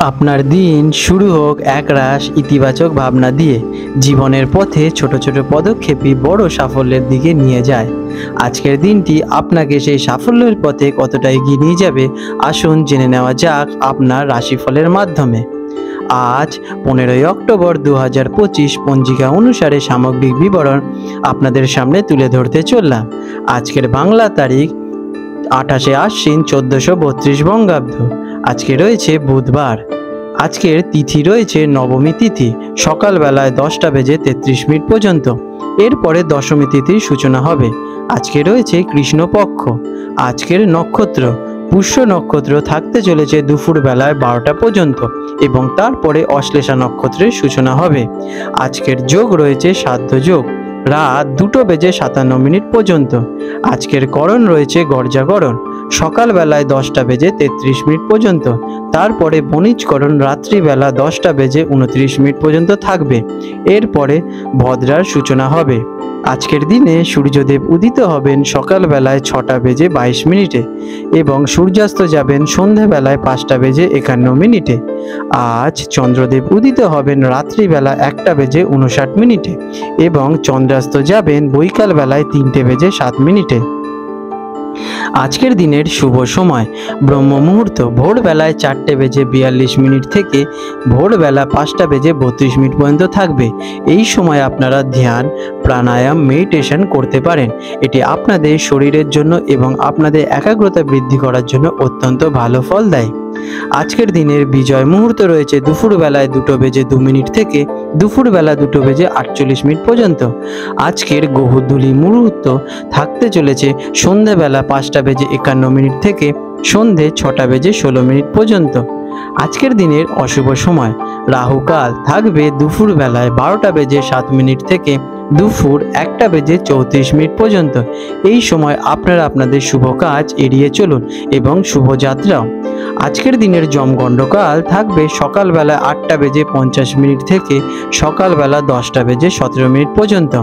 আপনার দিন শুরু হোক একরাশ ইতিবাচক ভাবনা দিয়ে। জীবনের পথে ছোট ছোট পদক্ষেপই বড় সাফল্যের দিকে নিয়ে যায়। আজকের দিনটি আপনাকে সেই সাফল্যের পথে কতটা এগিয়ে নিয়ে যাবে, আসুন জেনে নেওয়া যাক আপনার রাশিফলের মাধ্যমে। আজ 15ই অক্টোবর 2025 পঞ্জিকা অনুসারে সামগ্রিক বিবরণ আপনাদের সামনে তুলে ধরতে চললাম। আজকের বাংলা তারিখ 28শে আশ্বিন 1432 বঙ্গাব্দ। আজকে রয়েছে বুধবার। আজকের তিথি রয়েছে নবমী তিথি, সকালবেলায় 10:33 পর্যন্ত। এরপরে দশমী তিথির সূচনা হবে। আজকে রয়েছে কৃষ্ণপক্ষ। আজকের নক্ষত্র পুষ্য নক্ষত্র থাকতে চলেছে দুপুর বেলায় 12টা পর্যন্ত এবং তারপরে অশ্লেষা নক্ষত্রের সূচনা হবে। আজকের যোগ রয়েছে সাধ্য যোগ, রাত 2:57 পর্যন্ত। আজকের করণ রয়েছে গর্জাকরণ, সকালবেলায় 10:33 পর্যন্ত। তারপরে বণিজকরণ রাত্রিবেলা 10:29 পর্যন্ত থাকবে। এরপরে ভদ্রার সূচনা হবে। আজকের দিনে সূর্যদেব উদিত হবেন সকালবেলায় 6:22 এবং সূর্যাস্ত যাবেন সন্ধ্যাবেলায় 5:51। আজ চন্দ্রদেব উদিত হবেন রাত্রিবেলা 1:59 এবং চন্দ্রাস্ত যাবেন বৈকালবেলায় 3:07। আজকের দিনের শুভ সময় ব্রহ্ম মুহূর্ত ভোরবেলায় 4:42 থেকে ভোরবেলা 5:32 পর্যন্ত থাকবে। এই সময় আপনারা ধ্যান, প্রাণায়াম, মেডিটেশন করতে পারেন। এটি আপনাদের শরীরের জন্য এবং আপনাদের একাগ্রতা বৃদ্ধি করার জন্য অত্যন্ত ভালো ফল দেয়। আজকের দিনের বিজয় মুহূর্ত রয়েছে দুপুরবেলায় 2:02 থেকে দুপুরবেলা 2:48 পর্যন্ত। আজকের গোধূলি মুহূর্ত থাকতে চলেছে সন্ধ্যাবেলা 5:51 থেকে সন্ধে 6:16 পর্যন্ত। আজকের দিনের অশুভ সময় রাহুকাল থাকবে দুপুরবেলায় 12:07 থেকে দুপুর 1:34 পর্যন্ত। এই সময় আপনারা আপনাদের শুভ কাজ এড়িয়ে চলুন এবং শুভযাত্রাও। আজকের দিনের যমগণ্ডকাল থাকবে সকালবেলা 8:50 থেকে সকালবেলা 10:17 পর্যন্ত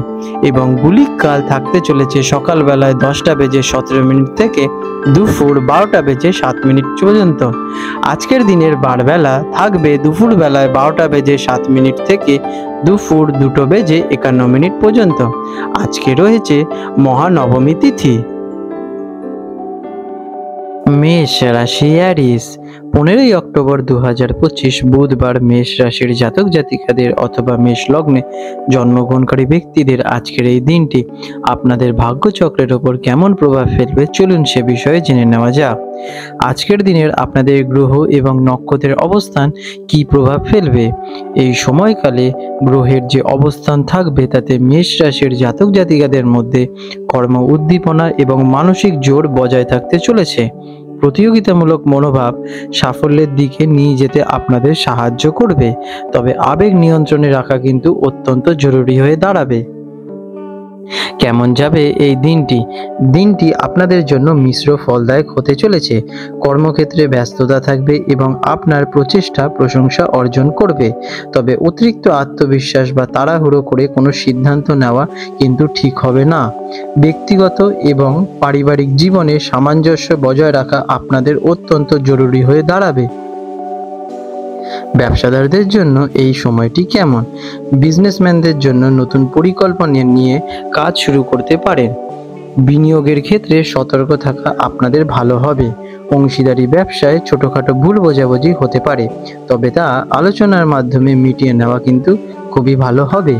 এবং গুলিক কাল থাকতে চলেছে সকালবেলায় 10:17 থেকে দুপুর 12:07 পর্যন্ত। আজকের দিনের বারবেলা থাকবে দুপুরবেলায় 12:07 থেকে দুপুর 2:51 পর্যন্ত। আজকে রয়েছে মহানবমী তিথি। মেষ রাশি অ্যারিস, 15ই অক্টোবর 2025 বুধবার মেষ রাশির জাতক জাতিকাদের অথবা মেষ লগ্নে জন্মগ্রহণকারী ব্যক্তিদের আজকের এই দিনটি আপনাদের ভাগ্যচক্রের ওপর কেমন প্রভাব ফেলবে, চলুন সে বিষয়ে জেনে নেওয়া যাক। আজকের দিনের আপনাদের গ্রহ এবং নক্ষত্রের অবস্থান কি প্রভাব ফেলবে। এই সময়কালে গ্রহের যে অবস্থান থাকবে তাতে মেষ রাশির জাতক জাতিকাদের মধ্যে কর্ম উদ্দীপনা এবং মানসিক জোর বজায় থাকতে চলেছে। প্রতিযোগিতামূলক মনোভাব সাফল্যের দিকে নিয়ে যেতে আপনাদের সাহায্য করবে, তবে আবেগ নিয়ন্ত্রণে রাখা কিন্তু অত্যন্ত জরুরি হয়ে দাঁড়াবে। কেমন যাবে এই দিনটি আপনাদের জন্য মিশ্র ফলদায়ক হতে চলেছে। কর্মক্ষেত্রে ব্যস্ততা থাকবে এবং আপনার প্রচেষ্টা প্রশংসা অর্জন করবে, তবে অতিরিক্ত আত্মবিশ্বাস বা তাড়াহুড়ো করে কোনো সিদ্ধান্ত নেওয়া কিন্তু ঠিক হবে না। ব্যক্তিগত এবং পারিবারিক জীবনে সামঞ্জস্য বজায় রাখা আপনাদের অত্যন্ত জরুরি হয়ে দাঁড়াবে। ব্যবসাদারদের জন্য এই সময়টি কেমন। বিজনেসম্যানদের জন্য নতুন পরিকল্পনা নিয়ে কাজ শুরু করতে পারেন। বিনিয়োগের ক্ষেত্রে সতর্ক থাকা আপনাদের ভালো হবে। অংশীদারি ব্যবসায় ছোটখাটো ভুল বোঝাবুঝি হতে পারে, তবে তা আলোচনার মাধ্যমে মিটিয়ে নেওয়া কিন্তু খুবই ভালো হবে।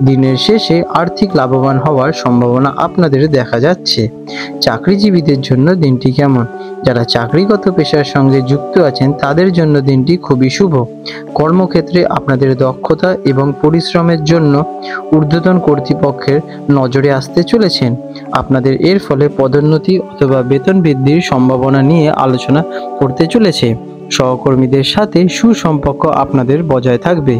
দিনের শেষে আর্থিক লাভবান হওয়ার সম্ভাবনা আপনাদের দেখা যাচ্ছে। চাকরিজীবীদের জন্য দিনটি কেমন। যারা চাকরিগত পেশার সঙ্গে যুক্ত আছেন তাদের জন্য দিনটি খুবই শুভ। কর্মক্ষেত্রে আপনাদের দক্ষতা এবং পরিশ্রমের জন্য ঊর্ধ্বতন কর্তৃপক্ষের নজরে আসতে চলেছেন। আপনাদের এর ফলে পদোন্নতি অথবা বেতন বৃদ্ধির সম্ভাবনা নিয়ে আলোচনা করতে চলেছে। সহকর্মীদের সাথে সুসম্পর্ক আপনাদের বজায় থাকবে।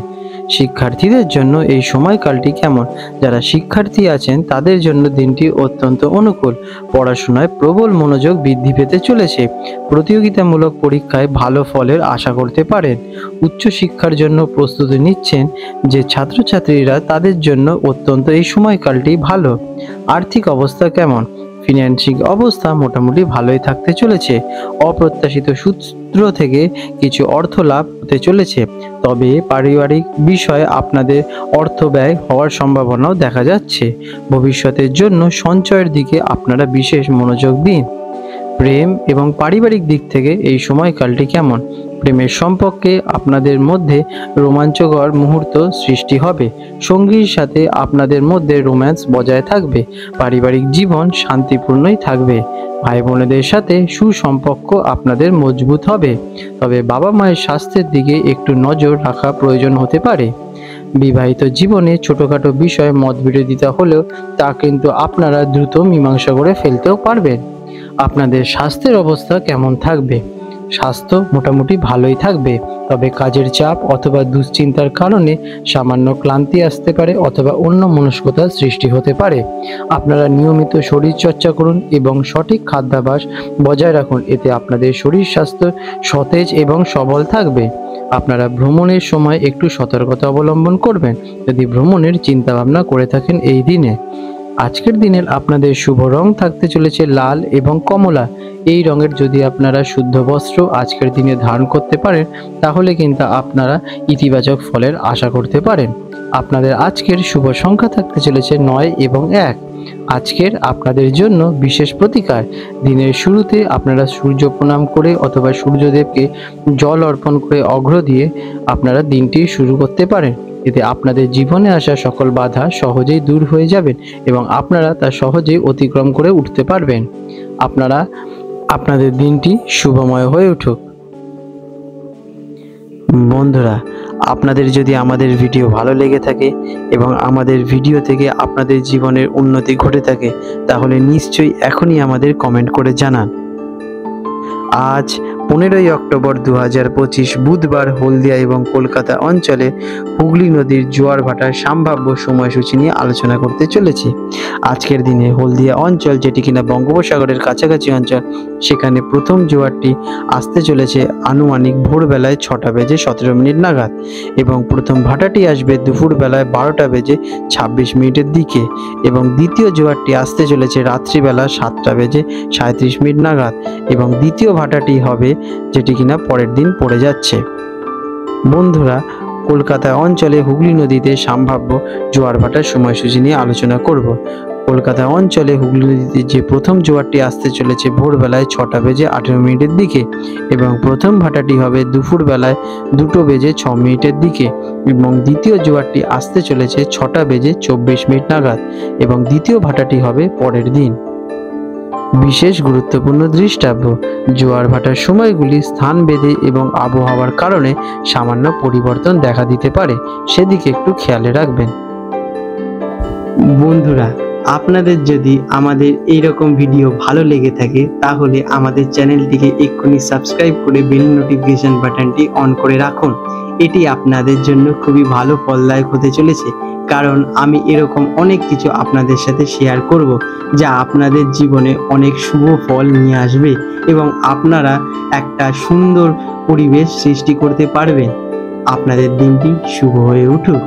শিক্ষার্থীদের জন্য এই সময়কালটি কেমন। যারা শিক্ষার্থী আছেন তাদের জন্য দিনটি অত্যন্ত অনুকূল। পড়াশোনায় প্রবল মনোযোগ বৃদ্ধি পেতে চলেছে। প্রতিযোগিতামূলক পরীক্ষায় ভালো ফলের আশা করতে পারেন। উচ্চশিক্ষার জন্য প্রস্তুতি নিচ্ছেন যে ছাত্রছাত্রীরা, তাদের জন্য অত্যন্ত এই সময়কালটি ভালো। আর্থিক অবস্থা কেমন। ফিন্যান্সিক অবস্থা মোটামুটি ভালোই থাকতে চলেছে। অপ্রত্যাশিত সূত্র থেকে কিছু অর্থ লাভ হতে চলেছে। তবে পারিবারিক বিষয়ে আপনাদের অর্থ ব্যয় হওয়ার সম্ভাবনাও দেখা যাচ্ছে। ভবিষ্যতের জন্য সঞ্চয়ের দিকে আপনারা বিশেষ মনোযোগ দিন। প্রেম এবং পারিবারিক দিক থেকে এই সময়কালটি কেমন? প্রেমের সম্পর্কে আপনাদের মধ্যে রোমাঞ্চকর মুহূর্ত সৃষ্টি হবে। সঙ্গীর সাথে আপনাদের মধ্যে রোম্যান্স বজায় থাকবে। পারিবারিক জীবন শান্তিপূর্ণই থাকবে। ভাই বোনেদের সাথে সুসম্পর্ক আপনাদের মজবুত হবে। তবে বাবা মায়ের স্বাস্থ্যের দিকে একটু নজর রাখা প্রয়োজন হতে পারে। বিবাহিত জীবনে ছোটোখাটো বিষয়ে মতবিরোধিতা হলেও তা কিন্তু আপনারা দ্রুত মীমাংসা করে ফেলতেও পারবেন। আপনাদের স্বাস্থ্যের অবস্থা কেমন থাকবে? স্বাস্থ্য মোটামুটি ভালোই থাকবে, তবে কাজের চাপ অথবা দুশ্চিন্তার কারণে সামান্য ক্লান্তি আসতে পারে অথবা অন্য মনস্কতার সৃষ্টি হতে পারে। আপনারা নিয়মিত শরীরচর্চা করুন এবং সঠিক খাদ্যাভ্যাস বজায় রাখুন, এতে আপনাদের শরীর স্বাস্থ্য সতেজ এবং সবল থাকবে। আপনারা ভ্রমণের সময় একটু সতর্কতা অবলম্বন করবেন যদি ভ্রমণের চিন্তাভাবনা করে থাকেন এই দিনে। আজকের দিনের আপনাদের শুভ রং থাকতে চলেছে লাল এবং কমলা। এই রঙের যদি আপনারা শুদ্ধ বস্ত্র আজকের দিনে ধারণ করতে পারেন তাহলে কিন্তু আপনারা ইতিবাচক ফলের আশা করতে পারেন। আপনাদের আজকের শুভ সংখ্যা থাকতে চলেছে 9 এবং 1। আজকের আপনাদের জন্য বিশেষ প্রতিকার, দিনের শুরুতে আপনারা সূর্য প্রণাম করে অথবা সূর্যদেবকে জল অর্পণ করে অর্ঘ্য দিয়ে আপনারা দিনটি শুরু করতে পারেন। এতে আপনাদের জীবনে আসা সকল বাধা সহজেই দূর হয়ে যাবেন এবং আপনারা তা সহজেই অতিক্রম করে উঠতে পারবেন। আপনাদের দিনটি শুভময় হয়ে উঠুক। বন্ধুরা, আপনাদের যদি আমাদের ভিডিও ভালো লেগে থাকে এবং আমাদের ভিডিও থেকে আপনাদের জীবনের উন্নতি ঘটে থাকে তাহলে নিশ্চয়ই এখনই আমাদের কমেন্ট করে জানান। আজ 15ই অক্টোবর 2025 বুধবার হলদিয়া এবং কলকাতা অঞ্চলে হুগলি নদীর জোয়ার ভাটার সম্ভাব্য সময়সূচি নিয়ে আলোচনা করতে চলেছি। আজকের দিনে হলদিয়া অঞ্চল, যেটি কিনা বঙ্গোপসাগরের কাছাকাছি অঞ্চল, সেখানে প্রথম জোয়ারটি আসতে চলেছে আনুমানিক ভোরবেলায় 6টা বেজে 17 মিনিট নাগাদ এবং প্রথম ভাটাটি আসবে দুপুরবেলায় 12টা বেজে 26 মিনিটের দিকে এবং দ্বিতীয় জোয়ারটি আসতে চলেছে রাত্রিবেলা 7টা বেজে 37 মিনিট নাগাদ এবং দ্বিতীয় ভাটাটি হবে যেটি কিনা পরের দিন পড়ে যাচ্ছে। বন্ধুরা, কলকাতা অঞ্চলে হুগলি নদীতে সম্ভাব্য জোয়ার ভাটার সময়সূচি নিয়ে আলোচনা করব। কলকাতা অঞ্চলে হুগলি নদীতে যে প্রথম জোয়ারটি আসতে চলেছে ভোরবেলায় 6টা বেজে 18 মিনিটের দিকে এবং প্রথম ভাটাটি হবে দুপুরবেলায় 2টো বেজে 6 মিনিটের দিকে এবং দ্বিতীয় জোয়ারটি আসতে চলেছে 6টা বেজে 24 মিনিট নাগাদ এবং দ্বিতীয় ভাটাটি হবে পরের দিন। বিশেষ গুরুত্বপূর্ণ দৃষ্টাব্য, জোয়ার ভাটার সময়গুলি স্থান ভেদে এবং আবহাওয়ার কারণে সামান্য পরিবর্তন দেখা দিতে পারে, সেদিকে একটু খেয়ালে রাখবেন। বন্ধুরা, আপনাদের যদি আমাদের এইরকম ভিডিও ভালো লেগে থাকে তাহলে আমাদের চ্যানেলটিকে এক্ষুনি সাবস্ক্রাইব করে বেল নোটিফিকেশন বাটনটি অন করে রাখুন। এটি আপনাদের জন্য খুবই ভালো ফলদায়ক হতে চলেছে, কারণ আমি এরকম অনেক কিছু আপনাদের সাথে শেয়ার করব যা আপনাদের জীবনে অনেক শুভ ফল নিয়ে আসবে এবং আপনারা একটা সুন্দর পরিবেশ সৃষ্টি করতে পারবেন। আপনাদের দিনটি শুভ হয়ে উঠুক।